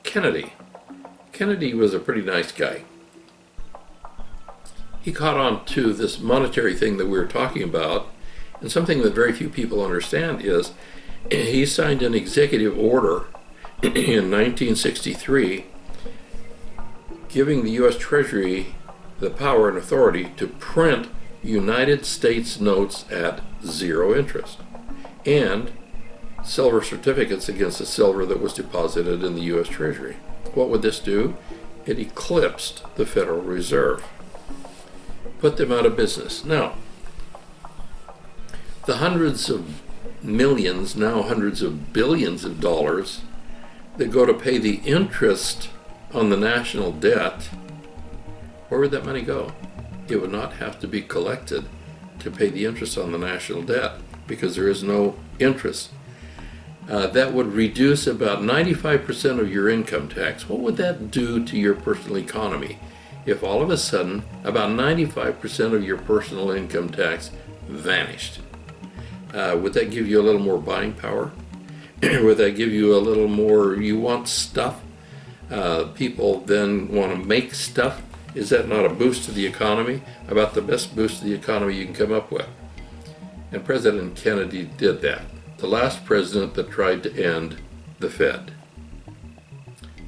Kennedy. Kennedy was a pretty nice guy. He caught on to this monetary thing that we were talking about, and something that very few people understand is he signed an executive order in 1963 giving the U.S. Treasury the power and authority to print United States notes at zero interest and silver certificates against the silver that was deposited in the U.S. Treasury. What would this do? It eclipsed the Federal Reserve, put them out of business. Now, the hundreds of millions, now hundreds of billions of dollars that go to pay the interest on the national debt, where would that money go? It would not have to be collected to pay the interest on the national debt because there is no interest. That would reduce about 95% of your income tax. What would that do to your personal economy if all of a sudden about 95% of your personal income tax vanished? Would that give you a little more buying power? Would that give you a little more, you want stuff? People then want to make stuff. Is that not a boost to the economy? About the best boost to the economy you can come up with. And President Kennedy did that. The last president that tried to end the Fed.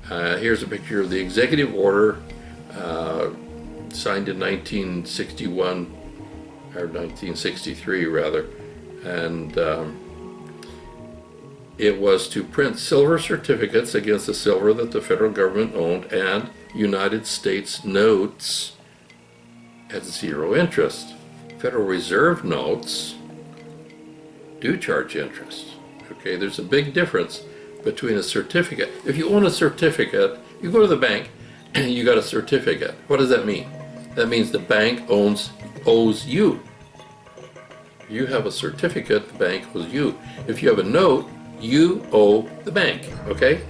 Here's a picture of the executive order signed in 1961, or 1963 rather, and it was to print silver certificates against the silver that the federal government owned and United States notes at zero interest. Federal Reserve notes do charge interest. Okay, there's a big difference between a certificate. If you own a certificate, you go to the bank and you got a certificate. What does that mean? That means the bank owes you. You have a certificate, the bank owes you. If you have a note, you owe the bank, okay?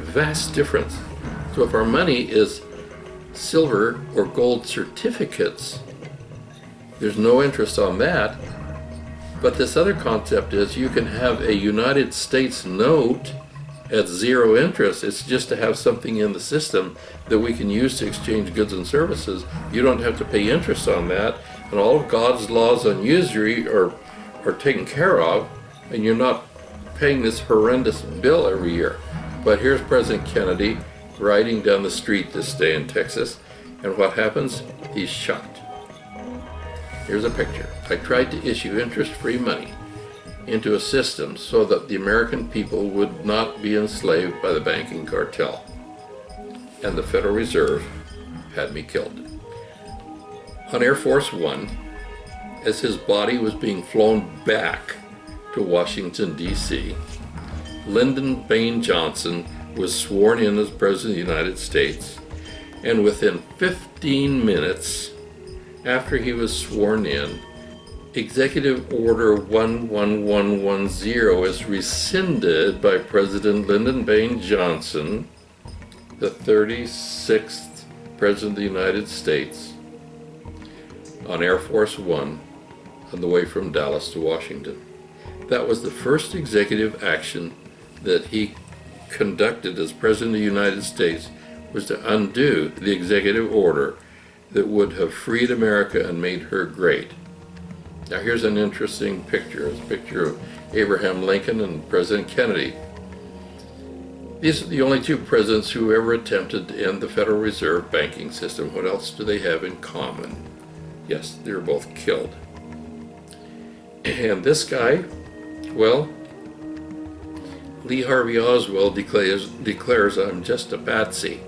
Vast difference. So if our money is silver or gold certificates, there's no interest on that. But this other concept is you can have a United States note at zero interest. It's just to have something in the system that we can use to exchange goods and services. You don't have to pay interest on that, and all of God's laws on usury are taken care of, and you're not paying this horrendous bill every year. But here's President Kennedy riding down the street this day in Texas, and what happens? He's shot. Here's a picture. I tried to issue interest-free money into a system so that the American people would not be enslaved by the banking cartel. And the Federal Reserve had me killed. On Air Force One, as his body was being flown back to Washington, D.C., Lyndon Baines Johnson was sworn in as President of the United States, and within 15 minutes after he was sworn in, Executive Order 11110 is rescinded by President Lyndon Baines Johnson, the 36th President of the United States, on Air Force One on the way from Dallas to Washington. That was the first executive action that he conducted as President of the United States, was to undo the executive order that would have freed America and made her great. Now here's an interesting picture. It's a picture of Abraham Lincoln and President Kennedy. These are the only two presidents who ever attempted to end the Federal Reserve banking system. What else do they have in common? Yes, they were both killed. And this guy, well, Lee Harvey Oswald declares I'm just a patsy.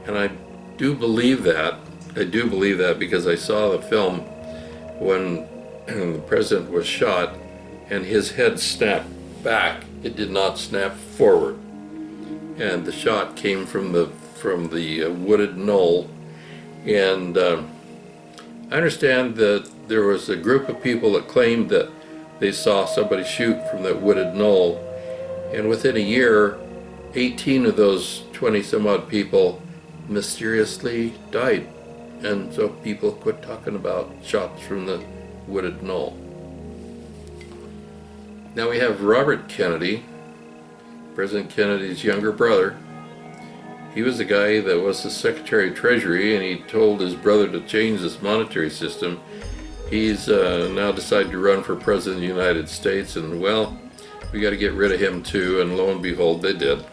And I do believe that. I do believe that because I saw the film when the president was shot and his head snapped back. It did not snap forward. And the shot came from the wooded knoll. And I understand that there was a group of people that claimed that they saw somebody shoot from that wooded knoll. And within a year, 18 of those 20 some odd people mysteriously died. And so people quit talking about shots from the wooded knoll. Now we have Robert Kennedy, President Kennedy's younger brother. He was the guy that was the Secretary of Treasury, and he told his brother to change this monetary system. He's now decided to run for President of the United States, and well, we got to get rid of him too, and lo and behold, they did.